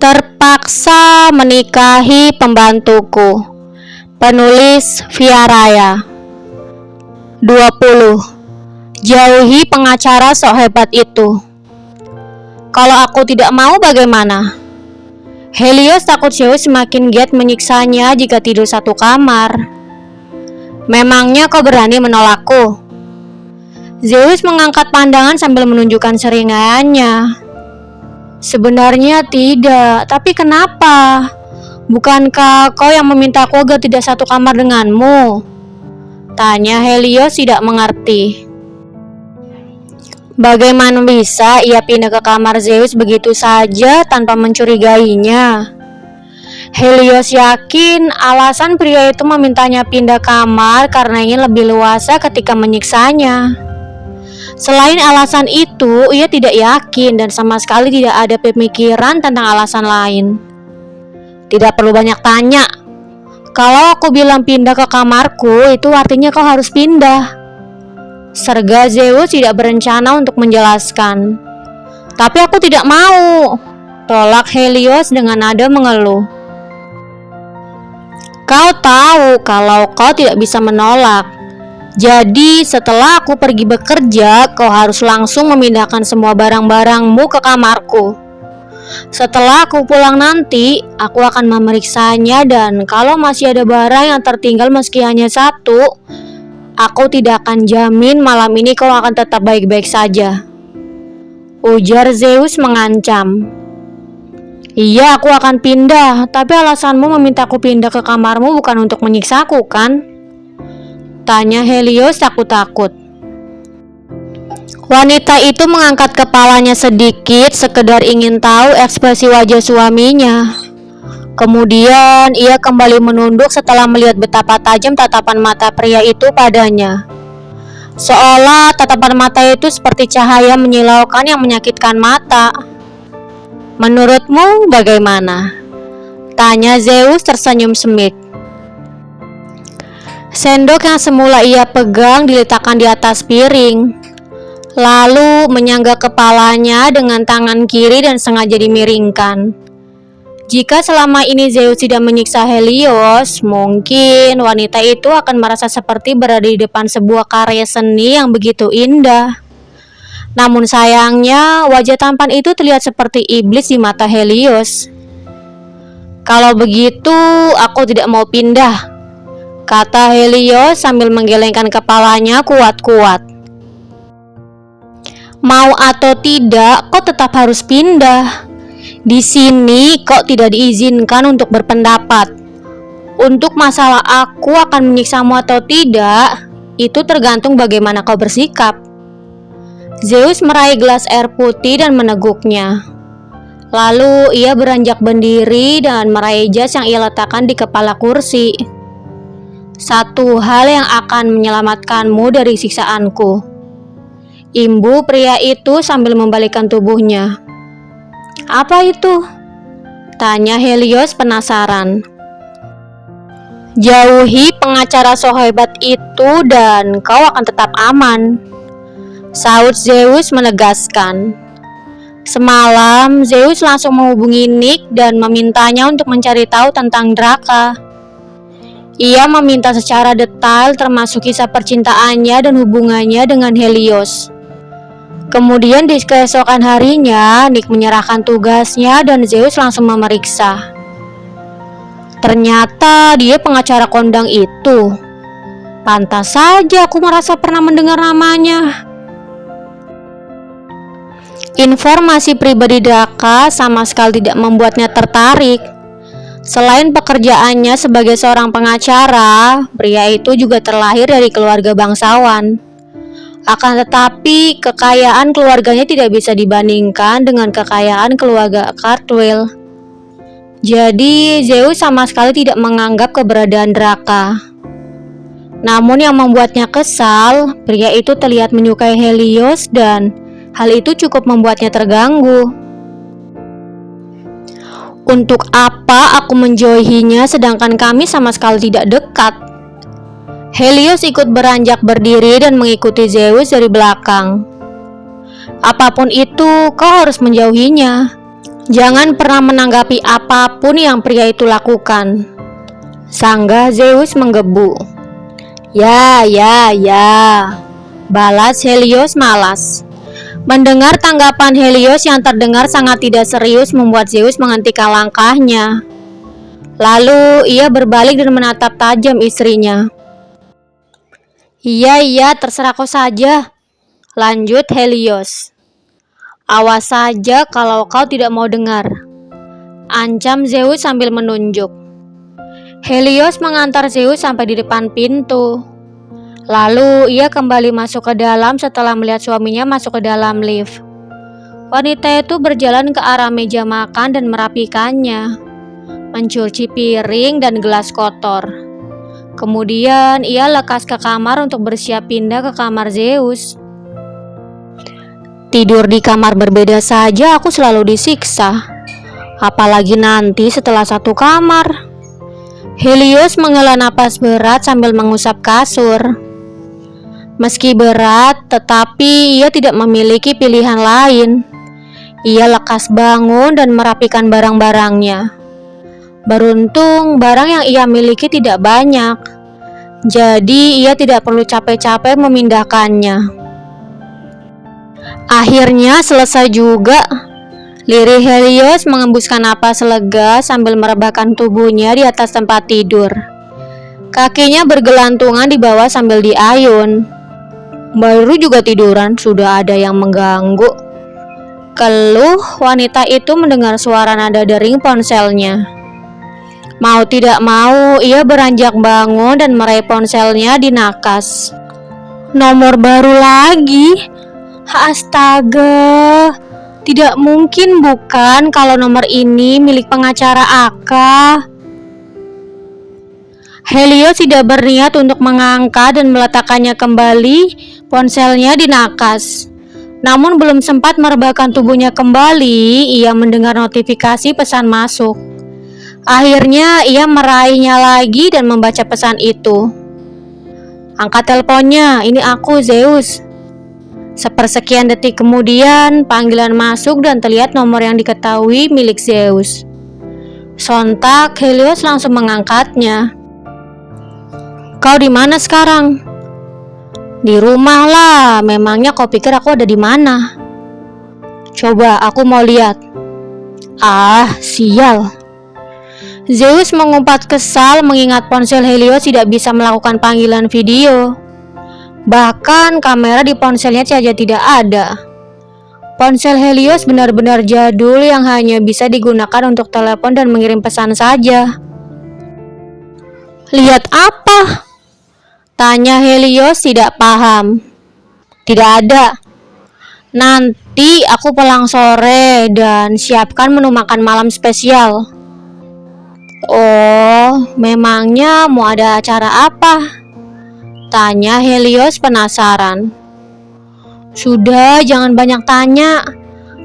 Terpaksa menikahi pembantuku. Penulis Via Raya. 20. Jauhi pengacara sok hebat itu. Kalau aku tidak mau bagaimana? Helios takut Zeus semakin giat menyiksanya jika tidur satu kamar. Memangnya kau berani menolakku? Zeus mengangkat pandangan sambil menunjukkan seringayannya. Sebenarnya tidak, tapi kenapa? Bukankah kau yang memintaku agar tidak satu kamar denganmu? Tanya Helios tidak mengerti. Bagaimana bisa ia pindah ke kamar Zeus begitu saja tanpa mencurigainya? Helios yakin alasan pria itu memintanya pindah kamar karena ingin lebih luasa ketika menyiksanya. Selain alasan itu, ia tidak yakin dan sama sekali tidak ada pemikiran tentang alasan lain. Tidak perlu banyak tanya. Kalau aku bilang pindah ke kamarku, itu artinya kau harus pindah. Serga Zeus tidak berencana untuk menjelaskan. Tapi aku tidak mau, tolak Helios dengan nada mengeluh. Kau tahu kalau kau tidak bisa menolak. Jadi setelah aku pergi bekerja, kau harus langsung memindahkan semua barang-barangmu ke kamarku. Setelah aku pulang nanti, aku akan memeriksanya dan kalau masih ada barang yang tertinggal meski hanya satu, aku tidak akan jamin malam ini kau akan tetap baik-baik saja. Ujar Zeus mengancam. Iya, aku akan pindah, tapi alasanmu memintaku pindah ke kamarmu bukan untuk menyiksaku, kan? Tanya Helios takut-takut. Wanita itu mengangkat kepalanya sedikit, sekedar ingin tahu ekspresi wajah suaminya. Kemudian ia kembali menunduk setelah melihat betapa tajam tatapan mata pria itu padanya. Seolah tatapan mata itu seperti cahaya menyilaukan yang menyakitkan mata. Menurutmu bagaimana? Tanya Zeus tersenyum sengit. Sendok yang semula ia pegang diletakkan di atas piring, lalu menyangga kepalanya dengan tangan kiri dan sengaja dimiringkan. Jika selama ini Zeus tidak menyiksa Helios, mungkin wanita itu akan merasa seperti berada di depan sebuah karya seni yang begitu indah. Namun sayangnya, wajah tampan itu terlihat seperti iblis di mata Helios. Kalau begitu, aku tidak mau pindah, kata Helios sambil menggelengkan kepalanya kuat-kuat. Mau atau tidak, kau tetap harus pindah. Di sini kau tidak diizinkan untuk berpendapat. Untuk masalah aku akan menyiksamu atau tidak, itu tergantung bagaimana kau bersikap. Zeus meraih gelas air putih dan meneguknya. Lalu ia beranjak berdiri dan meraih jas yang ia letakkan di kepala kursi. Satu hal yang akan menyelamatkanmu dari siksaanku, imbu pria itu sambil membalikkan tubuhnya. Apa itu? Tanya Helios penasaran. Jauhi pengacara sohebat itu dan kau akan tetap aman, saut Zeus menegaskan. Semalam Zeus langsung menghubungi Nick dan memintanya untuk mencari tahu tentang Draka. Ia meminta secara detail termasuk kisah percintaannya dan hubungannya dengan Helios. Kemudian di keesokan harinya, Nick menyerahkan tugasnya dan Zeus langsung memeriksa. Ternyata dia pengacara kondang itu. Pantas saja aku merasa pernah mendengar namanya. Informasi pribadi Draka sama sekali tidak membuatnya tertarik. Selain pekerjaannya sebagai seorang pengacara, pria itu juga terlahir dari keluarga bangsawan. Akan tetapi, kekayaan keluarganya tidak bisa dibandingkan dengan kekayaan keluarga Cartwheel. Jadi, Zeus sama sekali tidak menganggap keberadaan Draka. Namun yang membuatnya kesal, pria itu terlihat menyukai Helios dan hal itu cukup membuatnya terganggu. Untuk apa aku menjauhinya sedangkan kami sama sekali tidak dekat? Helios ikut beranjak berdiri dan mengikuti Zeus dari belakang. Apapun itu, kau harus menjauhinya. Jangan pernah menanggapi apapun yang pria itu lakukan, sanggah Zeus menggebu. Ya, balas Helios malas. Mendengar tanggapan Helios yang terdengar sangat tidak serius membuat Zeus menghentikan langkahnya. Lalu ia berbalik dan menatap tajam istrinya. Iya, terserah kau saja, lanjut Helios. Awas saja kalau kau tidak mau dengar, ancam Zeus sambil menunjuk. Helios mengantar Zeus sampai di depan pintu. Lalu ia kembali masuk ke dalam setelah melihat suaminya masuk ke dalam lift. Wanita itu berjalan ke arah meja makan dan merapikannya, mencuci piring dan gelas kotor. Kemudian ia lekas ke kamar untuk bersiap pindah ke kamar Zeus. Tidur di kamar berbeda saja aku selalu disiksa, apalagi nanti setelah satu kamar. Helios menghela napas berat sambil mengusap kasur. Meski berat, tetapi ia tidak memiliki pilihan lain. Ia lekas bangun dan merapikan barang-barangnya. Beruntung barang yang ia miliki tidak banyak, jadi ia tidak perlu capek-capek memindahkannya. Akhirnya selesai juga. Lirih Helios mengembuskan napas lega sambil merebahkan tubuhnya di atas tempat tidur. Kakinya bergelantungan di bawah sambil diayun. Baru juga tiduran, sudah ada yang mengganggu, keluh wanita itu mendengar suara nada dering ponselnya. Mau tidak mau, ia beranjak bangun dan meraih ponselnya di nakas. Nomor baru lagi. Astaga, tidak mungkin bukan kalau nomor ini milik pengacara Aka. Helios tidak berniat untuk mengangkat dan meletakkannya kembali ponselnya di nakas. Namun belum sempat merebahkan tubuhnya kembali, ia mendengar notifikasi pesan masuk. Akhirnya ia meraihnya lagi dan membaca pesan itu. Angkat teleponnya, ini aku Zeus. Sepersekian detik kemudian, panggilan masuk dan terlihat nomor yang diketahui milik Zeus. Sontak, Helios langsung mengangkatnya. Kau di mana sekarang? Di rumah lah, memangnya kau pikir aku ada di mana? Coba, aku mau lihat. Ah, sial. Zeus mengumpat kesal mengingat ponsel Helios tidak bisa melakukan panggilan video. Bahkan kamera di ponselnya saja tidak ada. Ponsel Helios benar-benar jadul yang hanya bisa digunakan untuk telepon dan mengirim pesan saja. Lihat apa? Tanya Helios tidak paham. Tidak ada. Nanti aku pulang sore dan siapkan menu makan malam spesial. Oh, memangnya mau ada acara apa? Tanya Helios penasaran. Sudah, jangan banyak tanya.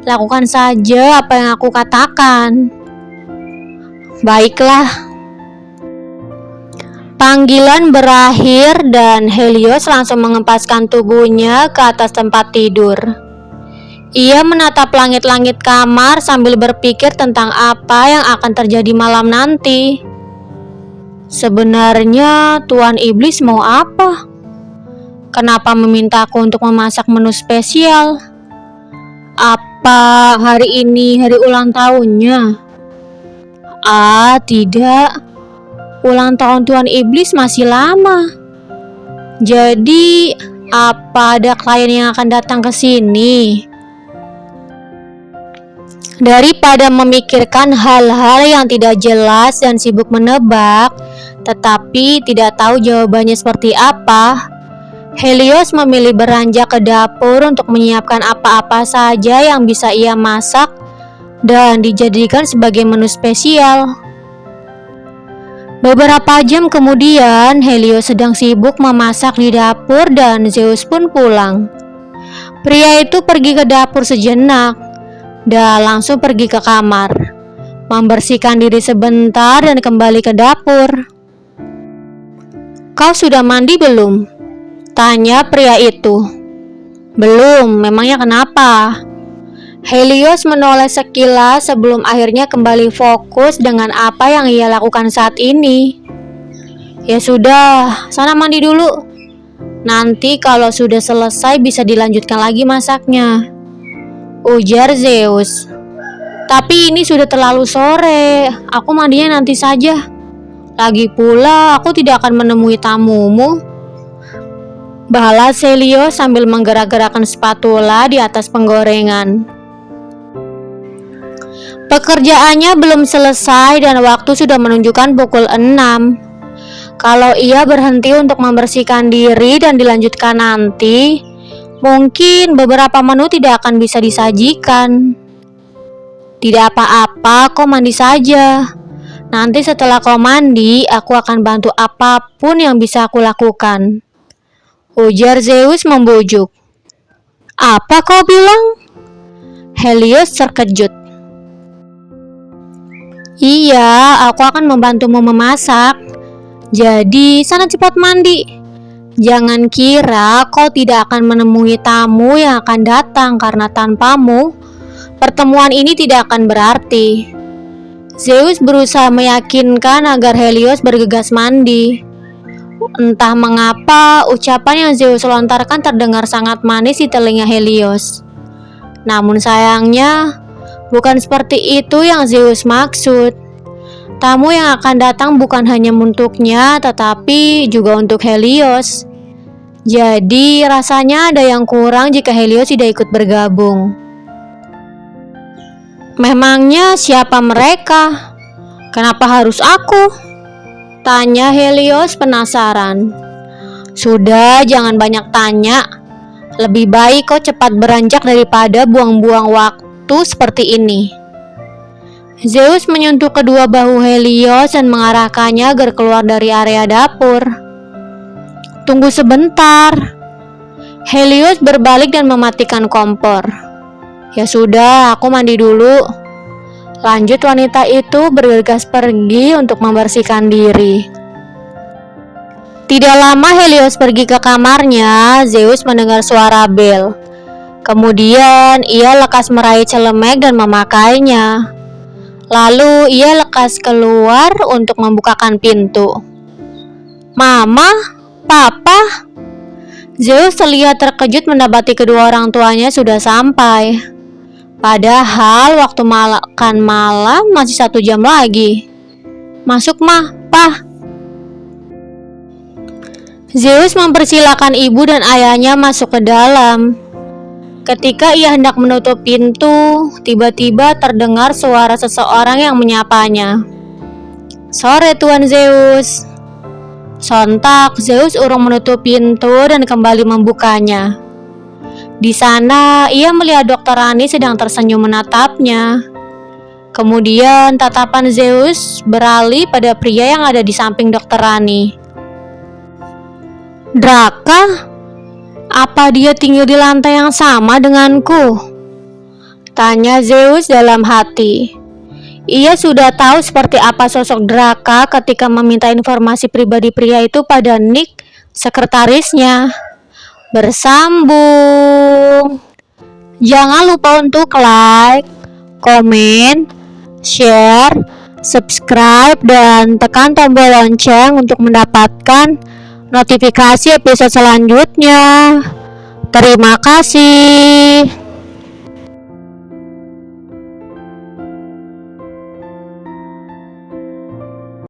Lakukan saja apa yang aku katakan. Baiklah. Panggilan berakhir dan Helios langsung mengempaskan tubuhnya ke atas tempat tidur. Ia menatap langit-langit kamar sambil berpikir tentang apa yang akan terjadi malam nanti. Sebenarnya Tuan Iblis mau apa? Kenapa meminta aku untuk memasak menu spesial? Apa hari ini hari ulang tahunnya? Ah, tidak. Ulang tahun Tuan Iblis masih lama. Jadi, apa ada klien yang akan datang ke sini? Daripada memikirkan hal-hal yang tidak jelas dan sibuk menebak, tetapi tidak tahu jawabannya seperti apa, Helios memilih beranjak ke dapur untuk menyiapkan apa-apa saja yang bisa ia masak dan dijadikan sebagai menu spesial. Beberapa jam kemudian, Helios sedang sibuk memasak di dapur dan Zeus pun pulang. Pria itu pergi ke dapur sejenak dan langsung pergi ke kamar, membersihkan diri sebentar dan kembali ke dapur. Kau sudah mandi belum? Tanya pria itu. Belum, memangnya kenapa? Helios menoleh sekilas sebelum akhirnya kembali fokus dengan apa yang ia lakukan saat ini. Ya sudah, sana mandi dulu. Nanti kalau sudah selesai bisa dilanjutkan lagi masaknya, ujar Zeus. Tapi ini sudah terlalu sore, aku mandinya nanti saja. Lagi pula aku tidak akan menemui tamumu, balas Helios sambil menggerak-gerakkan spatula di atas penggorengan. Pekerjaannya belum selesai dan waktu sudah menunjukkan pukul 6. Kalau ia berhenti untuk membersihkan diri dan dilanjutkan nanti, mungkin beberapa menu tidak akan bisa disajikan. Tidak apa-apa, kau mandi saja. Nanti setelah kau mandi, aku akan bantu apapun yang bisa aku lakukan, ujar Zeus membujuk. Apa kau bilang? Helios terkejut. Iya, aku akan membantumu memasak. Jadi, sana cepat mandi. Jangan kira kau tidak akan menemui tamu yang akan datang karena tanpamu, pertemuan ini tidak akan berarti. Zeus berusaha meyakinkan agar Helios bergegas mandi. Entah mengapa, ucapan yang Zeus lontarkan terdengar sangat manis di telinga Helios. Namun sayangnya, bukan seperti itu yang Zeus maksud. Tamu yang akan datang bukan hanya untuknya, tetapi juga untuk Helios. Jadi rasanya ada yang kurang jika Helios tidak ikut bergabung. Memangnya siapa mereka? Kenapa harus aku? Tanya Helios penasaran. Sudah, jangan banyak tanya. Lebih baik kau cepat beranjak daripada buang-buang waktu seperti ini. Zeus menyentuh kedua bahu Helios dan mengarahkannya agar keluar dari area dapur. Tunggu sebentar. Helios berbalik dan mematikan kompor. Ya sudah, aku mandi dulu. Lanjut wanita itu bergegas pergi untuk membersihkan diri. Tidak lama Helios pergi ke kamarnya, Zeus mendengar suara bel. Kemudian ia lekas meraih celemek dan memakainya. Lalu ia lekas keluar untuk membukakan pintu. Mama, Papa. Zeus terlihat terkejut mendapati kedua orang tuanya sudah sampai. Padahal waktu makan malam masih 1 jam lagi. Masuk mah, Pa. Zeus mempersilahkan ibu dan ayahnya masuk ke dalam. Ketika ia hendak menutup pintu, tiba-tiba terdengar suara seseorang yang menyapanya. Sore Tuan Zeus. Sontak Zeus urung menutup pintu dan kembali membukanya. Di sana ia melihat Dr. Rani sedang tersenyum menatapnya. Kemudian tatapan Zeus beralih pada pria yang ada di samping Dr. Rani. Draka? Apa dia tinggal di lantai yang sama denganku? Tanya Zeus dalam hati. Ia sudah tahu seperti apa sosok Draka ketika meminta informasi pribadi pria itu pada Nick, sekretarisnya. Bersambung. Jangan lupa untuk like, komen, share, subscribe, dan tekan tombol lonceng untuk mendapatkan notifikasi episode selanjutnya. Terima kasih.